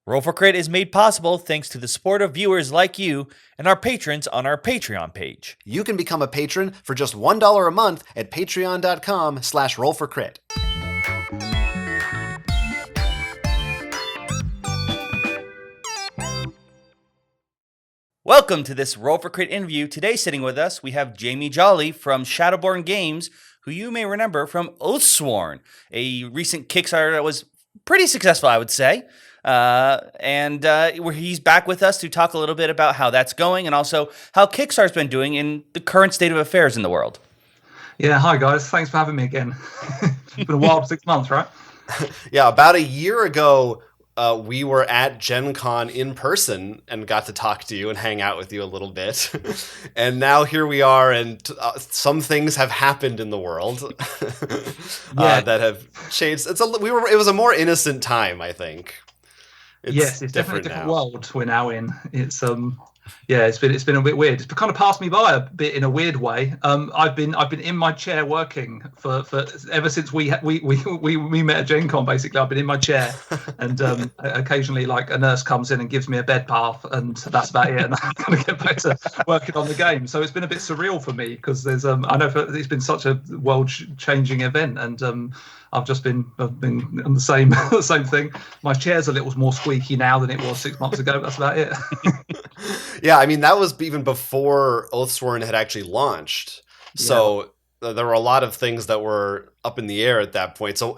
Roll for Crit is made possible thanks to the support of viewers like you and our patrons on our Patreon page. You can become a patron for just $1 a month at patreon.com/rollforcrit. Welcome to this Roll for Crit interview. Today sitting with us, we have Jamie Jolly from Shadowborne Games, who you may remember from Oathsworn, a recent Kickstarter that was pretty successful, I would say. He's back with us to talk a little bit about how that's going and also how Kickstarter's been doing in the current state of affairs in the world. Yeah, hi guys. Thanks for having me again. It's been a while, 6 months, right? Yeah, about a year ago, we were at Gen Con in person and got to talk to you and hang out with you a little bit. And now here we are, and some things have happened in the world that have changed. It was a more innocent time, I think. It's definitely a different world we're now in. It's been a bit weird. It's kind of passed me by a bit in a weird way. I've been in my chair working for ever since we met at Gen Con. Basically, I've been in my chair, and occasionally like a nurse comes in and gives me a bed bath, and that's about it. And I'm going to get back to working on the game. So it's been a bit surreal for me because there's I know it's been such a world-changing event, and I've been on the same thing. My chair's a little more squeaky now than it was 6 months ago. That's about it. Yeah, I mean, that was even before Oathsworn had actually launched. So there were a lot of things that were up in the air at that point. So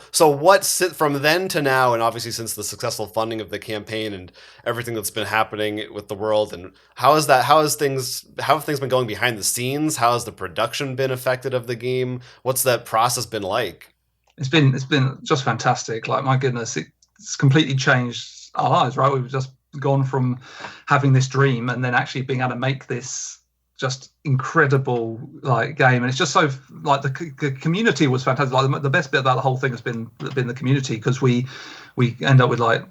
from then to now, and obviously since the successful funding of the campaign and everything that's been happening with the world, and how have things been going behind the scenes? How has the production been affected of the game? What's that process been like? It's been just fantastic. Like, my goodness, it's completely changed our lives, right? We've just gone from having this dream and then actually being able to make this just incredible like game, and it's just so like the community was fantastic. Like, the best bit about the whole thing has been the community, because we end up with like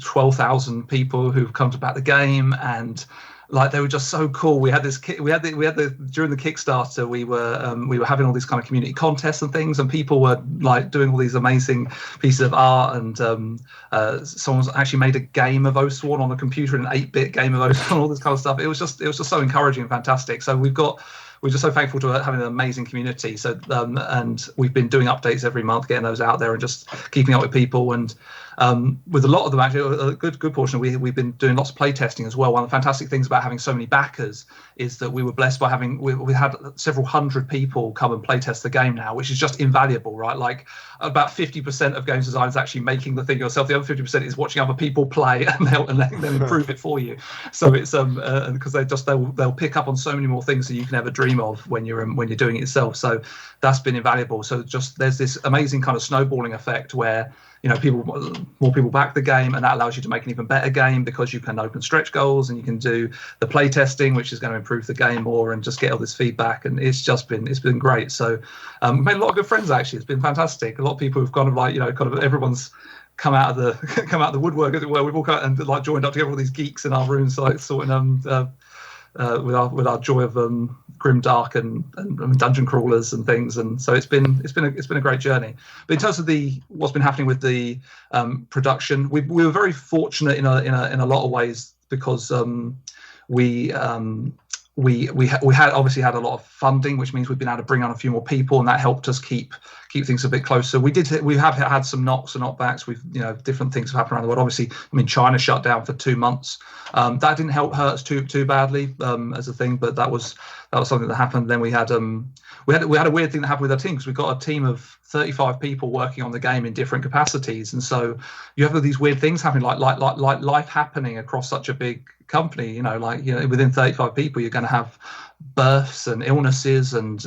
12,000 people who've come to back the game, and like they were just so cool. We had during the Kickstarter, we were having all these kind of community contests and things, and people were like doing all these amazing pieces of art, and someone's actually made a game of Oathsworn on the computer, an 8-bit game of Oathsworn, all this kind of stuff. It was just so encouraging and fantastic. So we're just so thankful to having an amazing community. So and we've been doing updates every month, getting those out there and just keeping up with people. And with a lot of them, actually, a good portion, we've been doing lots of play testing as well. One of the fantastic things about having so many backers is that we were blessed by we had several hundred people come and play test the game now, which is just invaluable, right? Like, about 50% of games design is actually making the thing yourself. The other 50% is watching other people play and they'll improve it for you. So it's because they'll pick up on so many more things than you can ever dream of when you're doing it yourself. So that's been invaluable. So there's this amazing kind of snowballing effect where, you know, more people back the game, and that allows you to make an even better game because you can open stretch goals and you can do the play testing, which is going to improve the game more, and just get all this feedback. And it's been great. So we've made a lot of good friends, actually. It's been fantastic. A lot of people who've kind of like, you know, kind of everyone's come out of the woodwork, as it were. We've all come out and like joined up together, all these geeks in our rooms, like sorting with our joy of grimdark and dungeon crawlers and things, and so it's been a great journey. But in terms of what's been happening with the production, we were very fortunate in a lot of ways, because we had obviously had a lot of funding, which means we've been able to bring on a few more people, and that helped us keep things a bit closer. We have had some knocks and knockbacks. Different things have happened around the world. Obviously, I mean, China shut down for 2 months. That didn't hurt us too badly as a thing, but that was something that happened. Then we had a weird thing that happened with our team, because we've got a team of 35 people working on the game in different capacities, and so you have these weird things happening, like life happening across such a big company. You know, within 35 people, you're going to have births and illnesses and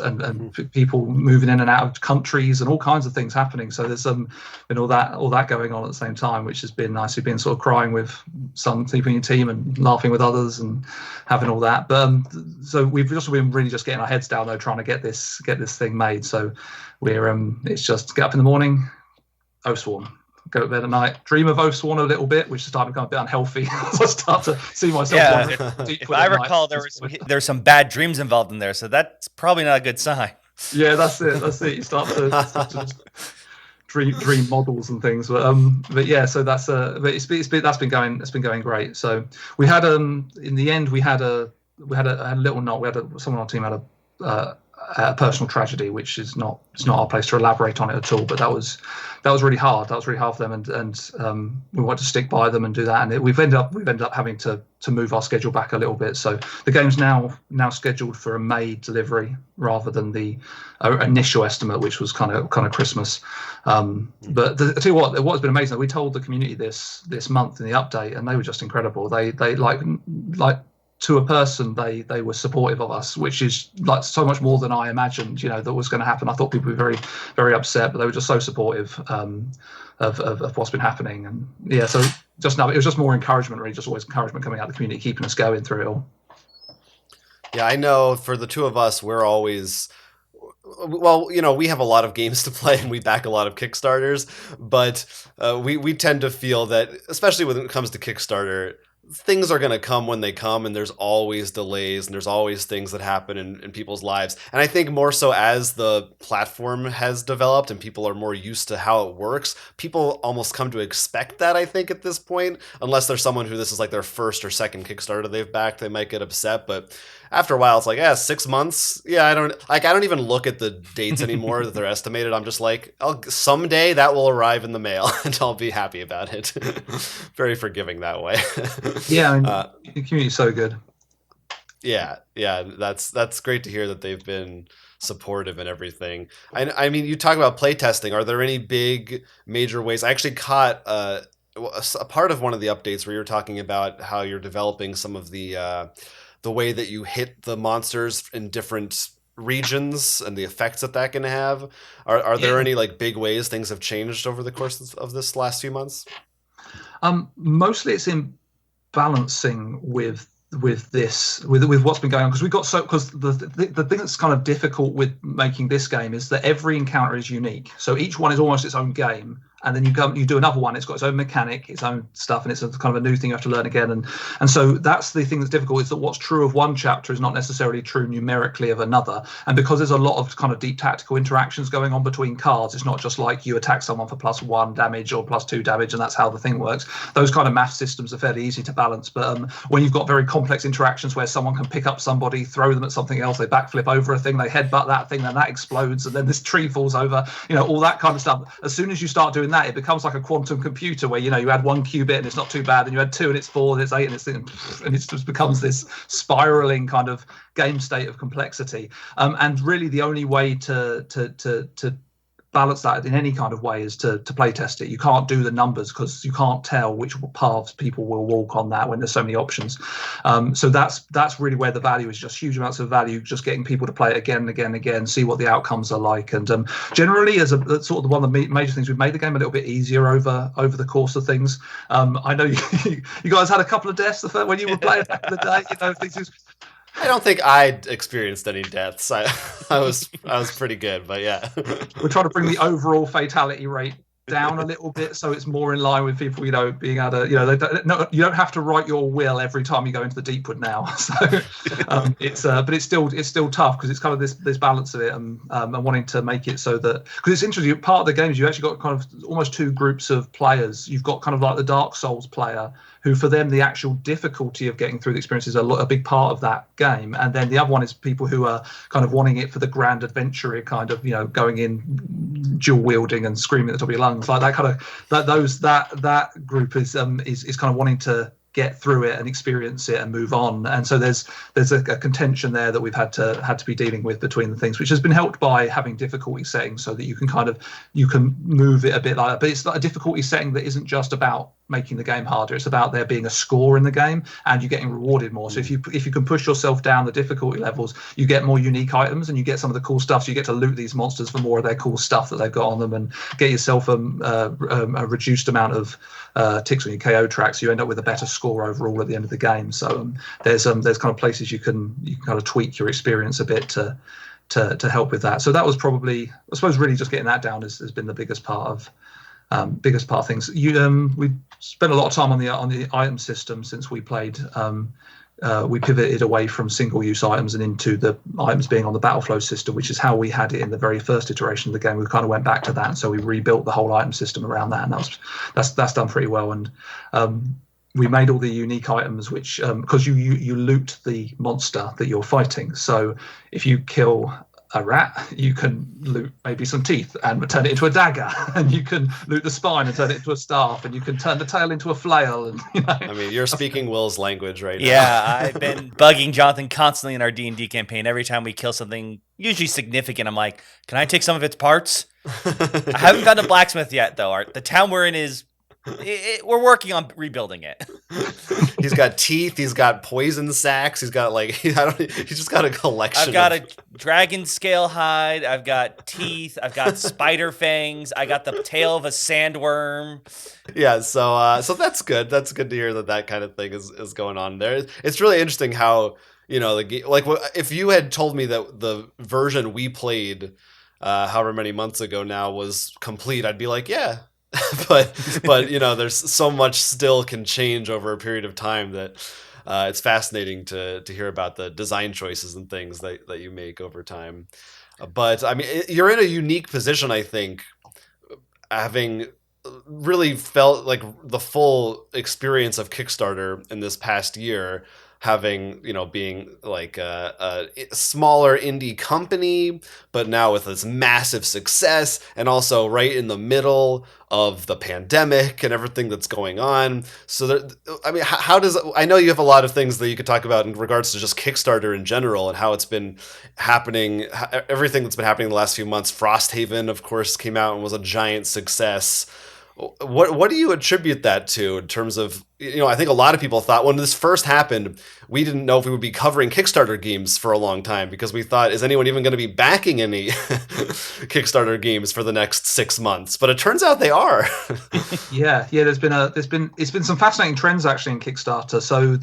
people moving in and out of countries and all kinds of things happening. So there's been all that going on at the same time, which has been nice. We've been sort of crying with some people in your team and laughing with others and having all that. But so we've just been really just getting our heads down though, trying to get this thing made. So we're it's just get up in the morning, Oathsworn, go to bed at night, dream of Oathsworn a little bit, which is starting to become a bit unhealthy. I start to see myself. If I recall, there's some bad dreams involved in there, so that's probably not a good sign. Yeah, that's it. You start to dream models and things. But yeah, so that's that's been going great. So we had in the end we had a little note. Someone on our team had a personal tragedy, which is not our place to elaborate on it at all. But that was really hard. That was really hard for them, and we wanted to stick by them and do that. And we've ended up having to move our schedule back a little bit. So the game's now scheduled for a May delivery rather than the initial estimate, which was kind of Christmas. But I tell you what's been amazing. We told the community this month in the update, and they were just incredible. They like to a person, they were supportive of us, which is like so much more than I imagined, that was going to happen. I thought people would be very, very upset, but they were just so supportive of what's been happening. And yeah, so just now it was just more encouragement, really, just always encouragement coming out of the community, keeping us going through it all. Yeah, I know for the two of us, we're always, well, we have a lot of games to play and we back a lot of Kickstarters, but we tend to feel that, especially when it comes to Kickstarter, things are going to come when they come, and there's always delays and there's always things that happen in people's lives. And I think more so as the platform has developed and people are more used to how it works, people almost come to expect that, I think, at this point, unless there's someone who this is like their first or second Kickstarter they've backed, they might get upset. But after a while, it's like, 6 months. Yeah, I don't even look at the dates anymore that they're estimated. I'm just like, someday that will arrive in the mail and I'll be happy about it. Very forgiving that way. Yeah, the community's so good. Yeah, that's great to hear that they've been supportive and everything. I mean, you talk about playtesting. Are there any big major ways? I actually caught a part of one of the updates where you're talking about how you're developing some of the way that you hit the monsters in different regions and the effects that can have. Are there any like big ways things have changed over the course of this last few months? Mostly it's in balancing with what's been going on, because the thing that's kind of difficult with making this game is that every encounter is unique. So each one is almost its own game, and then you do another one, it's got its own mechanic, its own stuff, and it's kind of a new thing you have to learn again. And so that's the thing that's difficult, is that what's true of one chapter is not necessarily true numerically of another. And because there's a lot of kind of deep tactical interactions going on between cards, it's not just like you attack someone for +1 damage or +2 damage and that's how the thing works. Those kind of math systems are fairly easy to balance. But when you've got very complex interactions where someone can pick up somebody, throw them at something else, they backflip over a thing, they headbutt that thing, then that explodes, and then this tree falls over, all that kind of stuff. As soon as you start doing that, it becomes like a quantum computer where you add 1 qubit and it's not too bad, and you add 2 and it's 4 and it's 8 and it just becomes this spiraling kind of game state of complexity. And really the only way to balance that in any kind of way is to play test it. You can't do the numbers because you can't tell which paths people will walk on that when there's so many options. So that's really where the value is, just huge amounts of value, just getting people to play it again and again and again, see what the outcomes are like. And generally, as a sort of one of the major things, we've made the game a little bit easier over the course of things. I know you guys had a couple of deaths when you were playing back in the day. Things. I don't think I'd experienced any deaths. I was pretty good, but yeah. We're trying to bring the overall fatality rate down a little bit, so it's more in line with people, being able to, you don't have to write your will every time you go into the Deepwood now. So but it's still tough because it's kind of this balance of it, and wanting to make it so that, because it's interesting. Part of the game is you actually got kind of almost 2 groups of players. You've got kind of like the Dark Souls player, who for them the actual difficulty of getting through the experience is a big part of that game, and then the other one is people who are kind of wanting it for the grand adventure, kind of going in dual wielding and screaming at the top of your lungs, like that kind of that group is kind of wanting to get through it and experience it and move on. And so there's a contention there that we've had to be dealing with between the things, which has been helped by having difficulty settings so that you can move it a bit like that. But it's not a difficulty setting that isn't just about making the game harder. It's about there being a score in the game and you getting rewarded more. So if you can push yourself down the difficulty levels, you get more unique items and you get some of the cool stuff. So you get to loot these monsters for more of their cool stuff that they've got on them, and get yourself a reduced amount of ticks on your KO track, so you end up with a better score overall at the end of the game. So there's kind of places you can kind of tweak your experience a bit to help with that. So that was probably, I suppose, really just getting that down has been the biggest part of things. We spent a lot of time on the item system since we played we pivoted away from single-use items and into the items being on the battle flow system, which is how we had it in the very first iteration of the game. We kind of went back to that, and so we rebuilt the whole item system around that, and that's done pretty well. And we made all the unique items, which because you loot the monster that you're fighting. So if you kill a rat, you can loot maybe some teeth and turn it into a dagger, and you can loot the spine and turn it into a staff, and you can turn the tail into a flail. And I mean, you're speaking Will's language right now. Yeah, I've been bugging Jonathan constantly in our D&D campaign. Every time we kill something usually significant, I'm like, can I take some of its parts? I haven't found a blacksmith yet, though. The town we're in is we're working on rebuilding it. He's got teeth. He's got poison sacks. He's got he's just got a collection. I've got a dragon scale hide. I've got teeth. I've got spider fangs. I got the tail of a sandworm. Yeah, so that's good. That's good to hear that kind of thing is going on there. It's really interesting how if you had told me that the version we played however many months ago now was complete, I'd be like, yeah. but there's so much still can change over a period of time that it's fascinating to hear about the design choices and things that you make over time. But I mean, you're in a unique position, I think, having really felt like the full experience of Kickstarter in this past year, having, being like a smaller indie company, but now with this massive success, and also right in the middle of the pandemic and everything that's going on. So, I know you have a lot of things that you could talk about in regards to just Kickstarter in general and how it's been happening, everything that's been happening in the last few months. Frosthaven, of course, came out and was a giant success. What do you attribute that to in terms of, I think a lot of people thought when this first happened, we didn't know if we would be covering Kickstarter games for a long time because we thought, is anyone even going to be backing any Kickstarter games for the next 6 months? But it turns out they are. Yeah. It's been some fascinating trends actually in Kickstarter. So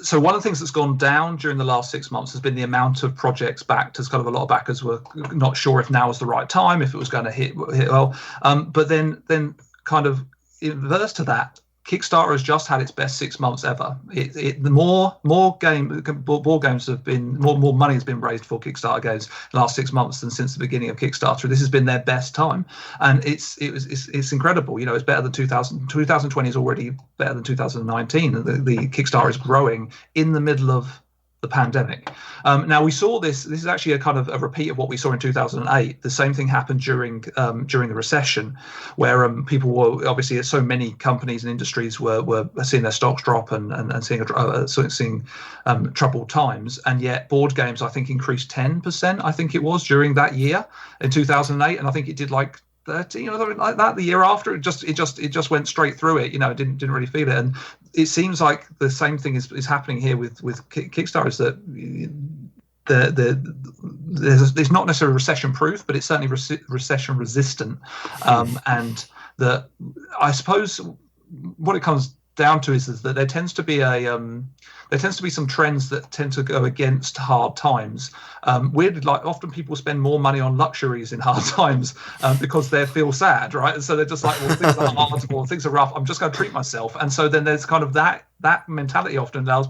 so one of the things that's gone down during the last 6 months has been the amount of projects backed, as kind of a lot of backers were not sure if now was the right time, if it was going to hit well. But then kind of inverse to that, Kickstarter has just had its best 6 months ever. The more games have been more money has been raised for Kickstarter games in the last 6 months than since the beginning of Kickstarter. This has been their best time, and it's incredible. It's better than 2020 is already better than 2019. The Kickstarter is growing in the middle of the pandemic. Now we saw this is actually a kind of a repeat of what we saw in 2008. The same thing happened during the recession, where people were obviously, so many companies and industries were seeing their stocks drop and seeing troubled times, and yet board games I think increased 10%, I think it was, during that year in 2008, and I think it did like 30, like that the year after. It just went straight through it. Didn't really feel it. And it seems like the same thing is happening here with Kickstarter, is that there's not necessarily recession proof, but it's certainly recession resistant. And that, I suppose what it comes down to is that there tends to be some trends that tend to go against hard times. Weirdly, like often people spend more money on luxuries in hard times because they feel sad, right? And so they're just like, well, things are hard or things are rough, I'm just going to treat myself. And so then there's kind of that mentality often allows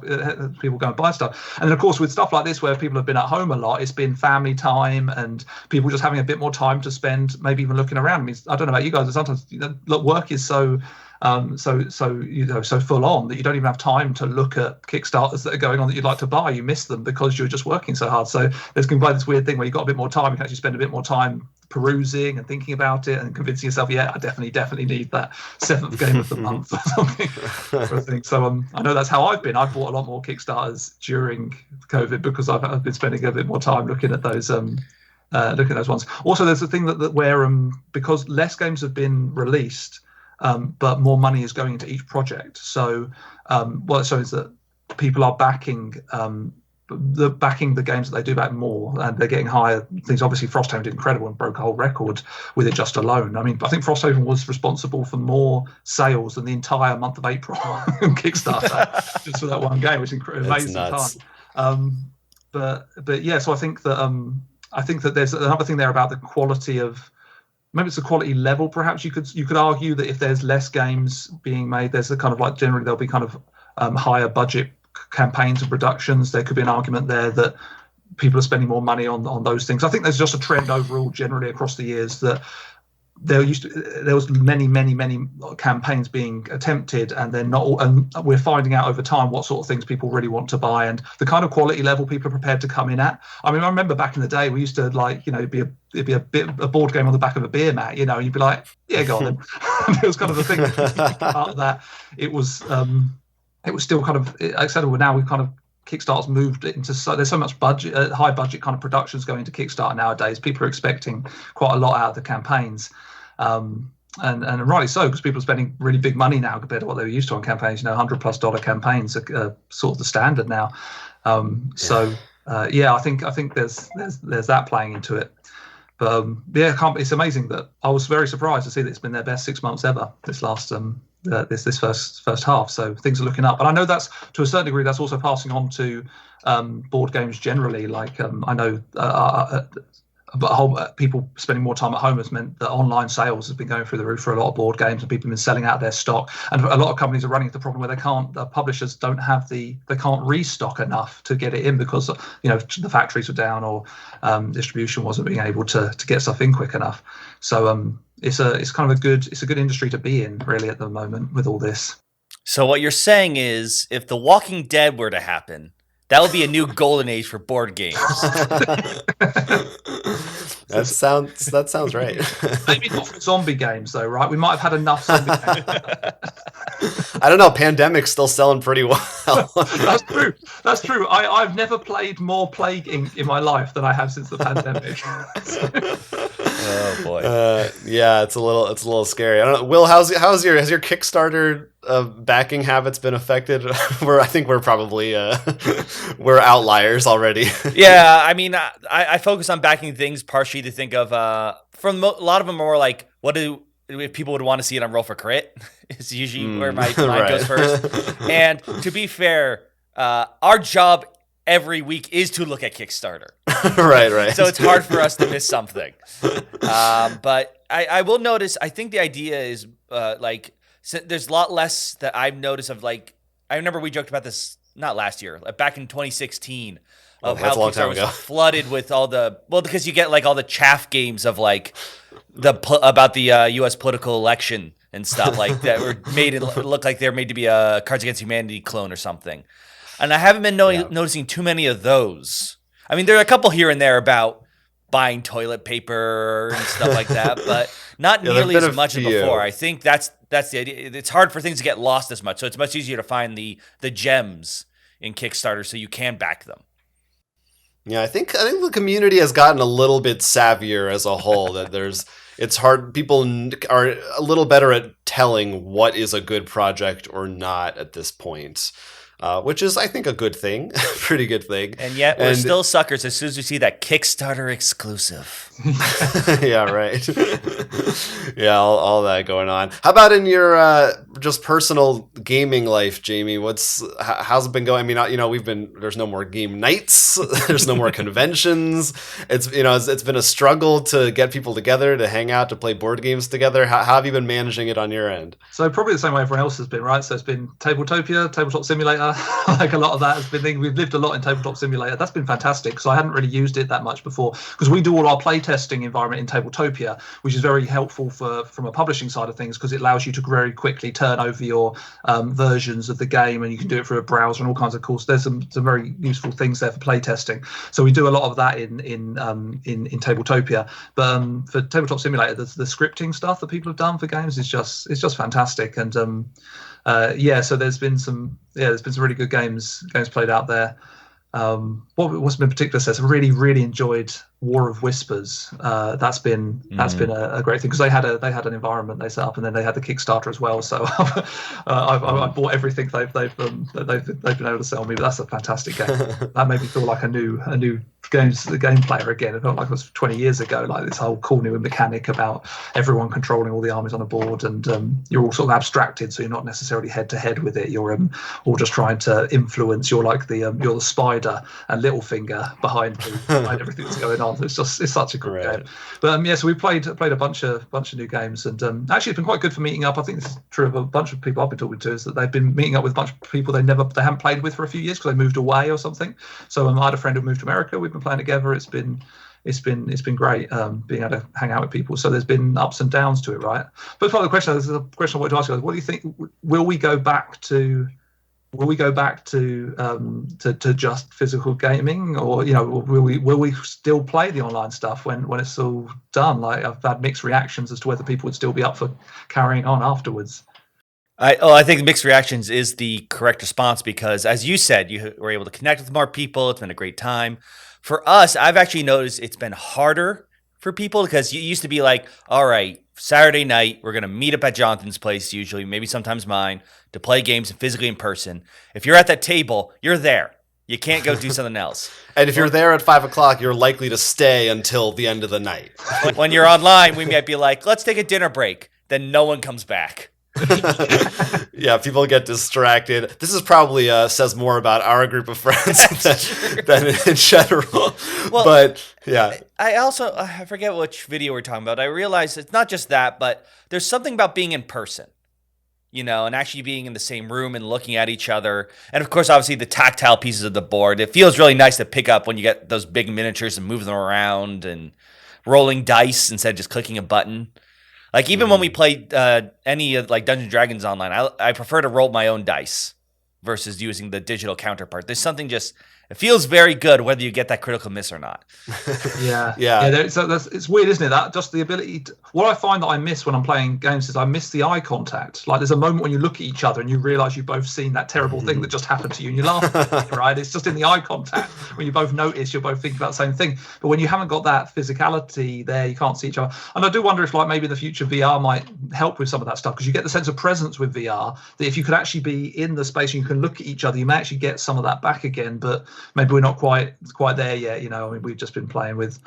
people go and buy stuff. And then of course with stuff like this where people have been at home a lot, it's been family time and people just having a bit more time to spend, maybe even looking around. I mean, I don't know about you guys, but sometimes work is so full on that you don't even have time to look at Kickstarters that are going on that you'd like to buy. You miss them because you're just working so hard. So there's going to be this weird thing where you've got a bit more time, you can actually spend a bit more time perusing and thinking about it and convincing yourself, I definitely need that 7th game of the month or something. So I know that's how I've been. I've bought a lot more Kickstarters during COVID because I've been spending a bit more time looking at those ones. Also, there's a thing that where because less games have been released, but more money is going into each project. So what it shows is that people are backing the games that they do back more, and they're getting higher things. Obviously, Frosthaven did incredible and broke a whole record with it just alone. I mean, I think Frosthaven was responsible for more sales than the entire month of April on Kickstarter just for that one game, which is amazing time. But yeah, so I think that there's another thing there about the quality of. Maybe it's a quality level. Perhaps you could argue that if there's less games being made, there's a kind of like generally there'll be kind of higher budget campaigns and productions, there could be an argument there that people are spending more money on those things. I think there's just a trend overall generally across the years that there was many campaigns being attempted, and they're not all, and we're finding out over time what sort of things people really want to buy and the kind of quality level people are prepared to come in at. I mean, I remember back in the day we used to, like, you know, it'd be a board game on the back of a beer mat, you know, and you'd be like, yeah, go on then. It was kind of the thing. Part of that, it was still kind of acceptable. Now we've kind of, Kickstarter's moved it into, so there's so much budget, high budget kind of productions going into Kickstarter nowadays. People are expecting quite a lot out of the campaigns, and rightly so, because people are spending really big money now compared to what they were used to on campaigns. You know, $100+ campaigns are sort of the standard now. I think there's that playing into it. But it's amazing that I was very surprised to see that it's been their best 6 months ever this last this first half. So things are looking up, and I know that's, to a certain degree, that's also passing on to board games generally. Like I know people spending more time at home has meant that online sales has been going through the roof for a lot of board games, and people have been selling out their stock. And a lot of companies are running into the problem where the publishers can't restock enough to get it in because, you know, the factories were down, or distribution wasn't being able to get stuff in quick enough. So it's a good industry to be in, really, at the moment with all this. So what you're saying is, if The Walking Dead were to happen, that would be a new golden age for board games. That sounds right. Maybe not for zombie games, though, right? We might have had enough zombie games. I don't know. Pandemic's still selling pretty well. That's true. I've never played more Plague Inc. in my life than I have since the pandemic. Oh boy. Yeah, it's a little scary. I don't know. Will, has your Kickstarter backing habits been affected? I think we're probably we're outliers already. Yeah, I mean, I focus on backing things partially to think of a lot of them are more like, what do if people would want to see it on Roll for Crit? Is usually where my mind goes first. And to be fair, our job every week is to look at Kickstarter. Right. So it's hard for us to miss something. But I will notice, I think the idea is there's a lot less that I've noticed of, like, I remember we joked about this not last year, back in 2016, of how Kickstarter was flooded with all because you get like all the chaff games of like about the U.S. political election and stuff like that were made it look like they're made to be a Cards Against Humanity clone or something. And I haven't been noticing too many of those. I mean, there are a couple here and there about buying toilet paper and stuff like that, but not nearly as much as before. I think that's the idea. It's hard for things to get lost as much, so it's much easier to find the gems in Kickstarter so you can back them. Yeah, I think the community has gotten a little bit savvier as a whole. That it's hard. People are a little better at telling what is a good project or not at this point. Which is, I think, a good thing, pretty good thing. And yet we're still suckers as soon as we see that Kickstarter exclusive. Yeah, right. Yeah, all that going on. How about in your just personal gaming life, Jamie? How's it been going? I mean, there's no more game nights. There's no more conventions. It's been a struggle to get people together, to hang out, to play board games together. How have you been managing it on your end? So probably the same way everyone else has been, right? So it's been Tabletopia, Tabletop Simulator. Like a lot of that has been we've lived a lot in Tabletop Simulator. That's been fantastic because I hadn't really used it that much before, because we do all our playtesting environment in Tabletopia, which is very helpful from a publishing side of things, because it allows you to very quickly turn over your versions of the game, and you can do it through a browser and all kinds of cool. There's some very useful things there for playtesting. So we do a lot of that in Tabletopia. But for Tabletop Simulator, the scripting stuff that people have done for games is just fantastic. And so there's been some really good games played out there. What's been particular says I really, really enjoyed War of Whispers. That's been a great thing, because they had an environment they set up, and then they had the Kickstarter as well. So I bought everything they've been able to sell me. But that's a fantastic game. That made me feel like a new game player again. It felt like it was 20 years ago. Like this whole cool new mechanic about everyone controlling all the armies on a board, and you're all sort of abstracted, so you're not necessarily head to head with it. You're all just trying to influence. You're like you're the spider and Littlefinger behind everything that's going on. well. It's such a good game. But so we played a bunch of new games, and actually it's been quite good for meeting up. I think this is true of a bunch of people I've been talking to, is that they've been meeting up with a bunch of people they haven't played with for a few years because they moved away or something. So I had a friend who moved to America. We've been playing together. It's been great being able to hang out with people. So there's been ups and downs to it, right? But part of the question, this is a question I wanted to ask you: what do you think? Will we go back to just physical gaming, or will we still play the online stuff when it's all done? Like, I've had mixed reactions as to whether people would still be up for carrying on afterwards. I think mixed reactions is the correct response, because as you said, you were able to connect with more people. It's been a great time. For us, I've actually noticed it's been harder for people, because you used to be like, all right, Saturday night, we're going to meet up at Jonathan's place, usually, maybe sometimes mine, to play games physically in person. If you're at that table, you're there. You can't go do something else. And if you're there at 5 o'clock, you're likely to stay until the end of the night. When you're online, we might be like, let's take a dinner break. Then no one comes back. Yeah, people get distracted. This is probably says more about our group of friends than in general. Well, but yeah, I forget which video we're talking about. I realize it's not just that, but there's something about being in person, and actually being in the same room and looking at each other. And of course, obviously the tactile pieces of the board. It feels really nice to pick up when you get those big miniatures and move them around and rolling dice instead of just clicking a button. Like, even when we play any like Dungeons & Dragons online, I prefer to roll my own dice versus using the digital counterpart. There's something it feels very good whether you get that critical miss or not. Yeah. So it's weird, isn't it? That just the ability. What I find that I miss when I'm playing games is I miss the eye contact. Like, there's a moment when you look at each other and you realise you've both seen that terrible thing that just happened to you, and you laugh at it, right? It's just in the eye contact when you both notice you're both thinking about the same thing. But when you haven't got that physicality there, you can't see each other. And I do wonder if, like, maybe in the future VR might help with some of that stuff, because you get the sense of presence with VR that if you could actually be in the space and you can look at each other, you may actually get some of that back again. But maybe we're not quite there yet. I mean, we've just been playing with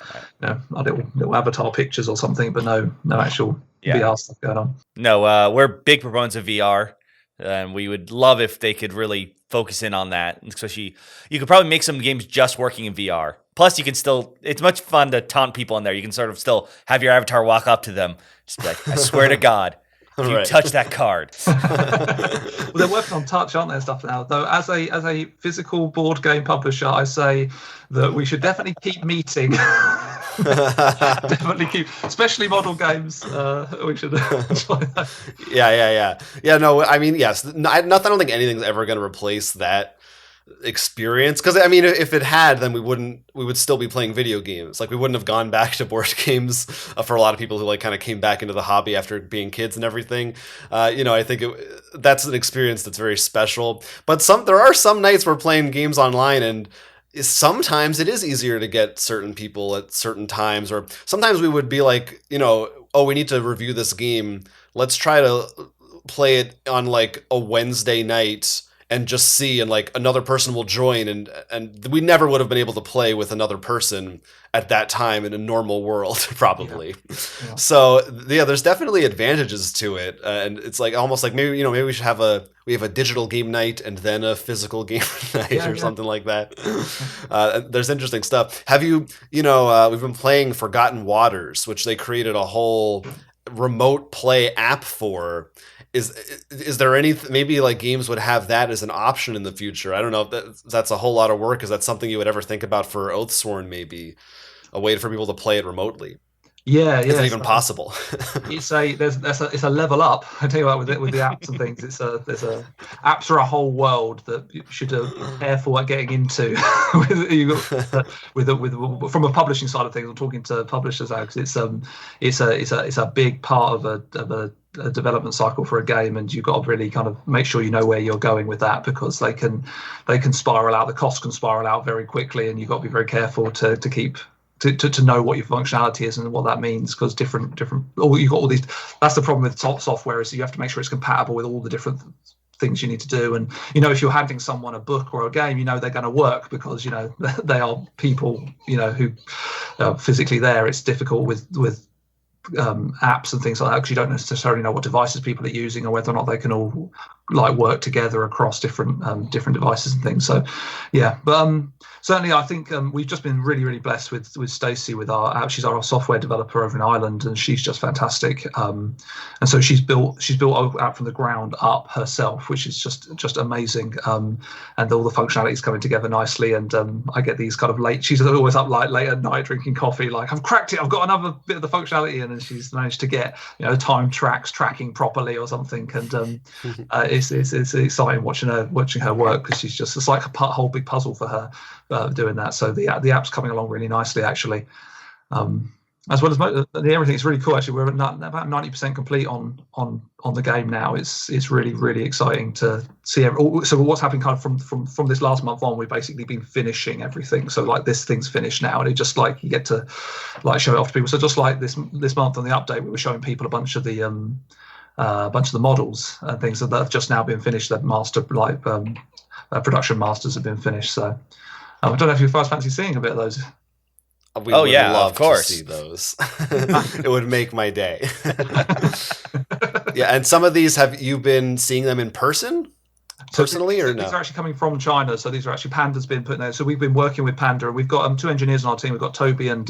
our little avatar pictures or something, but no actual VR stuff going on. No, we're big proponents of VR, and we would love if they could really focus in on that. Especially, you could probably make some games just working in VR. Plus, you can it's much fun to taunt people in there. You can sort of still have your avatar walk up to them, just be like, I swear to God, if you touch that card. Well, they're working on touch, aren't they, stuff now? Though, as a physical board game publisher, I say that we should definitely keep meeting. Definitely keep, especially model games. We should try that. Yeah. No, I mean, yes. I don't think anything's ever going to replace that experience, because I mean, if it had, then we would still be playing video games. Like, we wouldn't have gone back to board games for a lot of people who like kind of came back into the hobby after being kids and everything. I think that's an experience that's very special. But there are some nights we're playing games online, and sometimes it is easier to get certain people at certain times, or sometimes we would be like, oh, we need to review this game, let's try to play it on like a Wednesday night and just see, and like another person will join, and we never would have been able to play with another person at that time in a normal world, probably. Yeah. So there's definitely advantages to it, and it's like almost like maybe we should have a digital game night and then a physical game night or something like that. There's interesting stuff. Have you we've been playing Forgotten Waters, which they created a whole remote play app for. Is there any, maybe like games would have that as an option in the future? I don't know if that's a whole lot of work. Is that something you would ever think about for Oathsworn? Maybe a way for people to play it remotely. Is it even possible? It's a level up. I tell you what, with the apps and things, apps are a whole world that you should be careful at getting into. From a publishing side of things, I'm talking to publishers now, because it's a big part of a development cycle for a game, and you've got to really kind of make sure you know where you're going with that, because they can spiral out. The costs can spiral out very quickly, and you've got to be very careful to keep. To know what your functionality is and what that means, because you've got all these. That's the problem with software, is you have to make sure it's compatible with all the different things you need to do. And if you're handing someone a book or a game, they're going to work, because they are people who are physically there. It's difficult with apps and things like that, because you don't necessarily know what devices people are using or whether or not they can all like work together across different devices and things. So yeah, but certainly I think we've just been really blessed with Stacey, with she's our software developer over in Ireland, and she's just fantastic. And so she's built out from the ground up herself, which is just amazing. And all the functionality is coming together nicely. And I get these kind of late. She's always up like late at night drinking coffee, like I've cracked it. I've got another bit of the functionality in, and she's managed to get time tracking properly or something. And it's exciting watching her work, because it's like a whole big puzzle for her doing that. So the app's coming along really nicely, actually. As well as everything, it's really cool. Actually, we're about 90% complete on the game now. It's really exciting to see. So what's happening kind of from this last month on, we've basically been finishing everything. So like this thing's finished now, and it just like you get to like show it off to people. So just like this month on the update, we were showing people a bunch of the models and things that have just now been finished. That production masters have been finished. So I don't know if you guys fancy seeing a bit of those. We would love of course. to see those. It would make my day. Yeah, and some of these, have you been seeing them in person? Personally, or no? These are actually coming from China, so these are actually Panda's been put there. So we've been working with Panda, and we've got 2 engineers on our team. We've got Toby and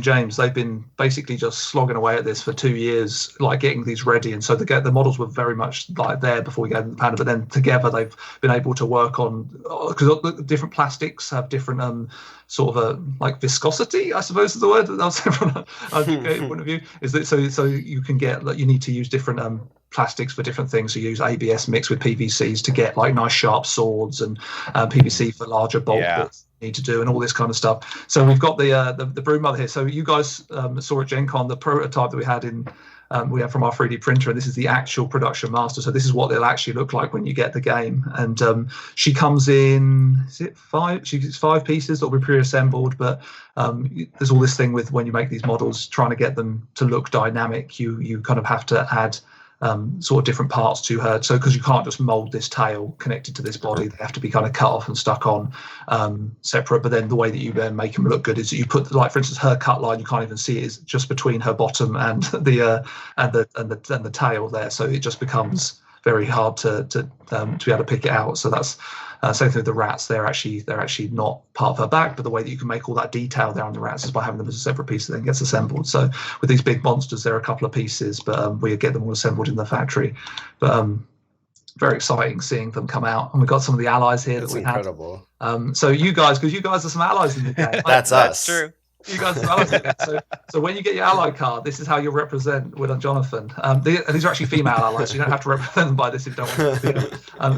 James. They've been basically just slogging away at this for 2 years, like getting these ready. And so the models were very much like there before we gave them the Panda, but then together they've been able to work on, because different plastics have different sort of like viscosity, I suppose is the word that I'll say from a point of view. Is that so you can get, like, you need to use different plastics for different things. So you use ABS mixed with PVCs to get like nice sharp swords, and PVC for larger bolt that you need to do, and all this kind of stuff. So we've got the brood mother here. So you guys saw at Gen Con the prototype that we had from our 3D printer, and this is the actual production master. So this is what they'll actually look like when you get the game. And she comes in, is it 5? She gets 5 pieces that will be pre-assembled, but there's all this thing with when you make these models, trying to get them to look dynamic, you kind of have to add sort of different parts to her. So because you can't just mold this tail connected to this body, they have to be kind of cut off and stuck on separate. But then the way that you then make them look good is that you put, like, for instance, her cut line, you can't even see it, is just between her bottom and the tail there. So it just becomes very hard to be able to pick it out. So that's same thing with the rats. They're actually not part of her back, but the way that you can make all that detail there on the rats is by having them as a separate piece that then gets assembled. So with these big monsters, there are a couple of pieces, but we get them all assembled in the factory. But very exciting seeing them come out. And we've got some of the allies here that we incredible. had. So you guys, because you guys are some allies in the game. That's us. True. You guys are allies in it. So when you get your ally card, this is how you'll represent Will and Jonathan. And these are actually female allies, so you don't have to represent them by this if you don't want to.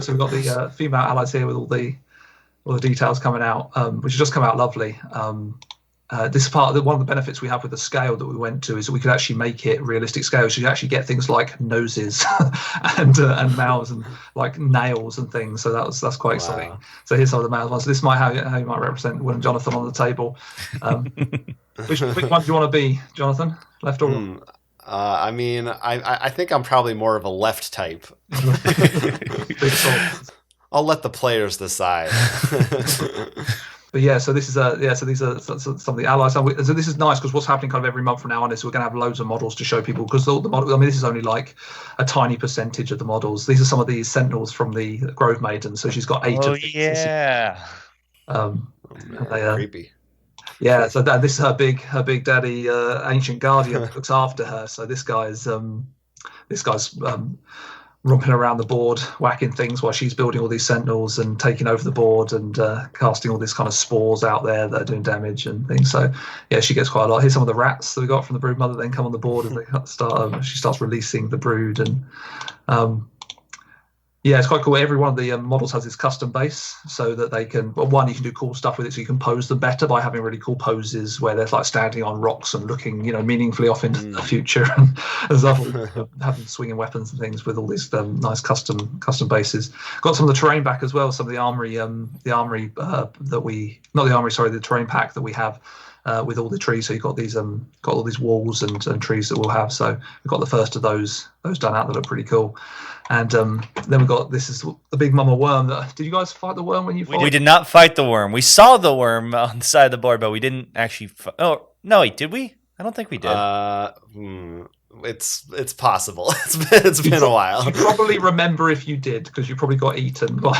So we've got the female allies here with all the details coming out, which has just come out lovely. This is part of one of the benefits we have with the scale that we went to, is that we could actually make it realistic scale. So you actually get things like noses and mouths and like nails and things. So that's quite exciting. So here's some of the male ones. So this might how you might represent Will and Jonathan on the table. Which one do you want to be, Jonathan? Left or right? I mean, I think I'm probably more of a left type. I'll let the players decide. But yeah, so this is so these are some of the allies. So this is nice, because what's happening kind of every month from now on is we're going to have loads of models to show people, because all the models, I mean, this is only like a tiny percentage of the models. These are some of the sentinels from the Grove Maiden. So she's got 8 of these. Yeah. Creepy. Yeah, so this is her big daddy, ancient guardian, that looks after her. So this guy's romping around the board, whacking things while she's building all these sentinels and taking over the board and casting all these kind of spores out there that are doing damage and things. So yeah, she gets quite a lot. Here's some of the rats that we got from the brood mother, then come on the board as they start. She starts releasing the brood, and yeah, it's quite cool. Every one of the models has this custom base, so that they can, well, one, you can do cool stuff with it, so you can pose them better by having really cool poses where they're like standing on rocks and looking, meaningfully off into the future, and stuff, having swinging weapons and things with all these nice custom bases. Got some of the terrain back as well. Some of the armory the terrain pack that we have. With all the trees, so you've got all these walls and trees that we'll have. So we've got the first of those done out that look pretty cool. And then we've got, this is the big mama worm. Did you guys fight the worm when you fought? We did not fight the worm. We saw the worm on the side of the board, but we didn't actually. Oh no, wait, did we? I don't think we did. It's possible. It's been a while. You probably remember if you did, because you probably got eaten by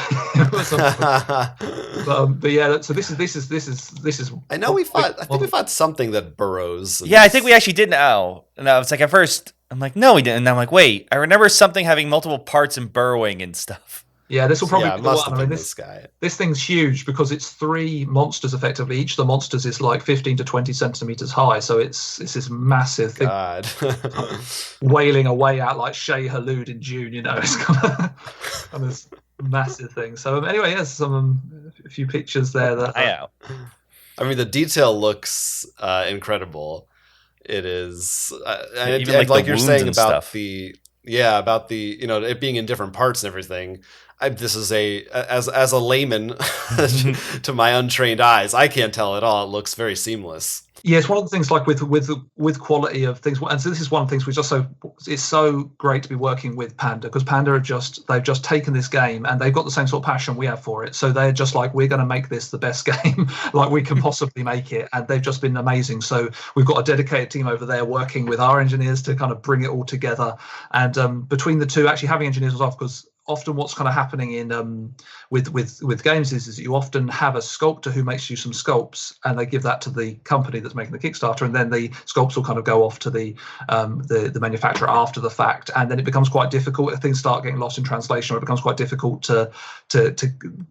but yeah, so this is I know we fought. I think we fought something that burrows. Yeah, I think we actually did know. And I was like, at first, I'm like, no, we didn't. And I'm like, wait, I remember something having multiple parts and burrowing and stuff. Yeah, this will probably be the must one. have I mean, been this guy. This thing's huge because it's 3 monsters effectively. Each of the monsters is like 15 to 20 centimeters high, so it's this massive thing, God. wailing away out like Shea Halud in June. It's kind of this massive thing. So anyway, yes, a few pictures there. That I mean, the detail looks incredible. It is, even like you're saying about stuff. about the it being in different parts and everything. This is as a layman to my untrained eyes, I can't tell at all. It looks very seamless. Yeah, it's one of the things like with quality of things, and so this is one of the things it's so great to be working with Panda, because Panda they've just taken this game and they've got the same sort of passion we have for it. So they're just like, we're going to make this the best game like we can possibly make it, and they've just been amazing. So we've got a dedicated team over there working with our engineers to kind of bring it all together, and between the two, actually having engineers was off, because often what's kind of happening in with games is that you often have a sculptor who makes you some sculpts, and they give that to the company that's making the Kickstarter, and then the sculpts will kind of go off to the manufacturer after the fact, and then it becomes quite difficult if things start getting lost in translation, or it becomes quite difficult to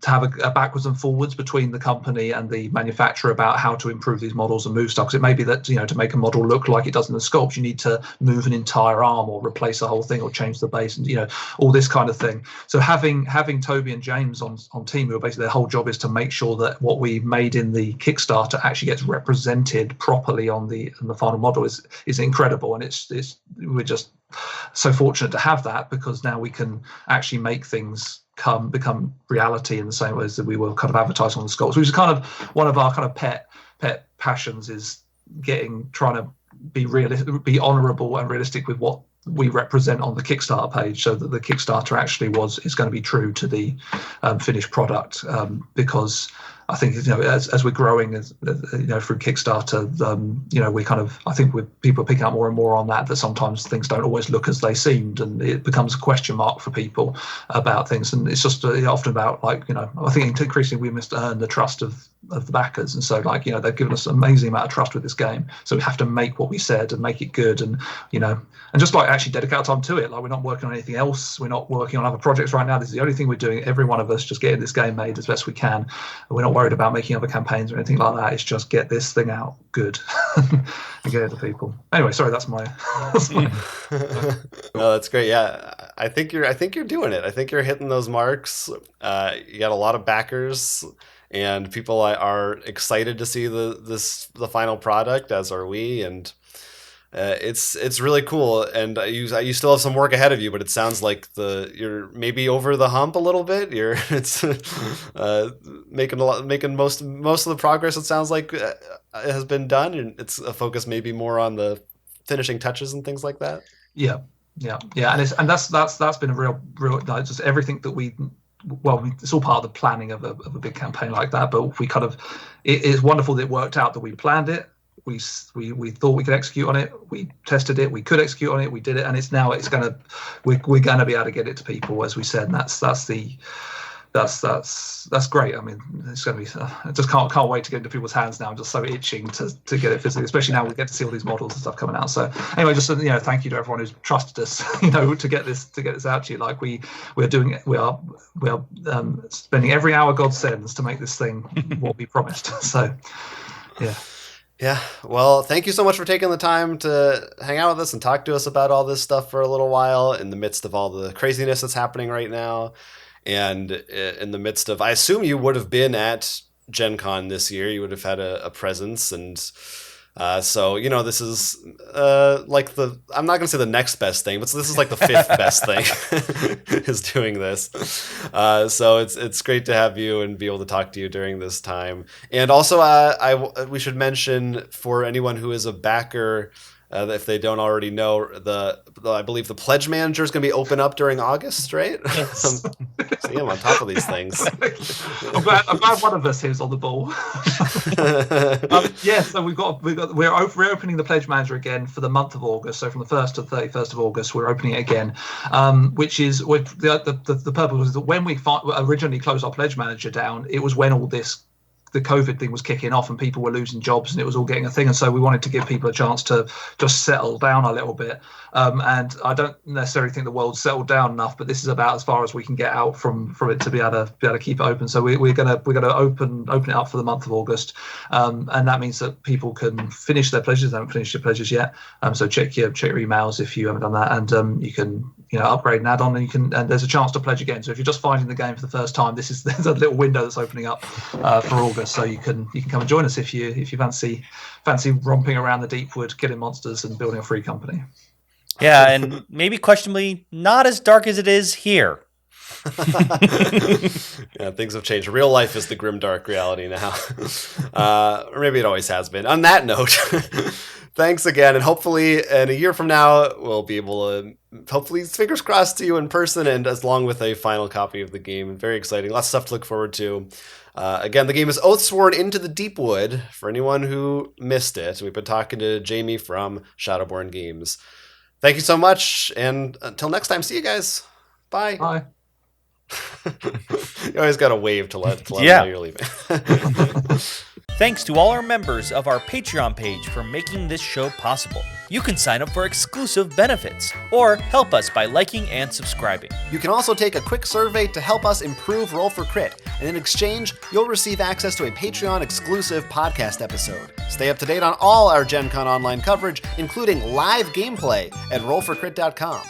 have a backwards and forwards between the company and the manufacturer about how to improve these models and move stuff. Because it may be that to make a model look like it does in the sculpt, you need to move an entire arm or replace the whole thing or change the base, and all this kind of thing. So having Toby and James on team, who are basically, their whole job is to make sure that what we made in the Kickstarter actually gets represented properly on the final model is incredible, and we're just so fortunate to have that, because now we can actually make things become reality in the same way as that we were kind of advertising on the sculpts, which is kind of one of our kind of pet passions, is trying to be realistic, be honourable and realistic with what we represent on the Kickstarter page, so that the Kickstarter actually is going to be true to the finished product, because I think as we're growing through Kickstarter, we kind of, I think people are picking up more and more on that sometimes things don't always look as they seemed, and it becomes a question mark for people about things, and it's just often about I think increasingly we must earn the trust of the backers, and so they've given us an amazing amount of trust with this game, so we have to make what we said and make it good, and and just actually dedicate our time to it. We're not working on anything else, we're not working on other projects right now. This is the only thing we're doing, every one of us, just getting this game made as best we can. We're not worried about making other campaigns or anything like that. It's just get this thing out good and get it to people. Anyway, sorry, that's my No, that's great. Yeah, I think you're doing it. I think you're hitting those marks. You got a lot of backers, and people are excited to see the final product, as are we, and it's really cool. And you still have some work ahead of you, but it sounds like you're maybe over the hump a little bit. It's making most of the progress, it sounds like, has been done, and it's a focus maybe more on the finishing touches and things like that. Yeah, and that's been a real just everything that it's all part of the planning of a big campaign like that. But we kind of, it's wonderful that it worked out, that we planned it. We thought we could execute on it. We tested it. We could execute on it. We did it, and we're gonna be able to get it to people, as we said. And that's great. I mean, it's gonna be. I just can't wait to get into people's hands now. I'm just so itching to get it physically, especially now we get to see all these models and stuff coming out. So anyway, just thank you to everyone who's trusted us, to get this out to you. We are spending every hour God sends to make this thing what we promised. So yeah. Yeah, well, thank you so much for taking the time to hang out with us and talk to us about all this stuff for a little while in the midst of all the craziness that's happening right now. And in the midst of, I assume you would have been at Gen Con this year, you would have had a presence. And so, this is I'm not going to say the next best thing, but this is like the fifth best thing is doing this. So it's great to have you and be able to talk to you during this time. And also, we should mention, for anyone who is a backer, If they don't already know, I believe the Pledge Manager is going to be open up during August, right? Yes. See, I'm on top of these things. I'm glad one of us is on the ball. So we're reopening the Pledge Manager again for the month of August. So from the 1st to the 31st of August, we're opening it again, which is the purpose was that when we originally closed our Pledge Manager down, it was when all the COVID thing was kicking off and people were losing jobs and it was all getting a thing. And so we wanted to give people a chance to just settle down a little bit. And I don't necessarily think the world's settled down enough, but this is about as far as we can get out from it to be able to keep it open. So we're gonna open it up for the month of August. And that means that people can finish their pledges. They haven't finished their pledges yet. So check your emails if you haven't done that. And you can upgrade and add on, and there's a chance to pledge again. So if you're just finding the game for the first time, there's a little window that's opening up for August. So you can come and join us if you fancy romping around the Deepwood, killing monsters and building a free company. Yeah, and maybe questionably not as dark as it is here. Yeah, things have changed. Real life is the grim, dark reality now. Or maybe it always has been. On that note, thanks again. And hopefully in a year from now, we'll be able to, hopefully, fingers crossed, to you in person and along with a final copy of the game. Very exciting. Lots of stuff to look forward to. Again, the game is Oathsworn Into the Deepwood, for anyone who missed it. We've been talking to Jamie from Shadowborne Games. Thank you so much, and until next time, see you guys. Bye. Bye. You always got to wave to let them know you're leaving. Thanks to all our members of our Patreon page for making this show possible. You can sign up for exclusive benefits or help us by liking and subscribing. You can also take a quick survey to help us improve Roll for Crit, and in exchange, you'll receive access to a Patreon exclusive podcast episode. Stay up to date on all our Gen Con online coverage, including live gameplay at rollforcrit.com.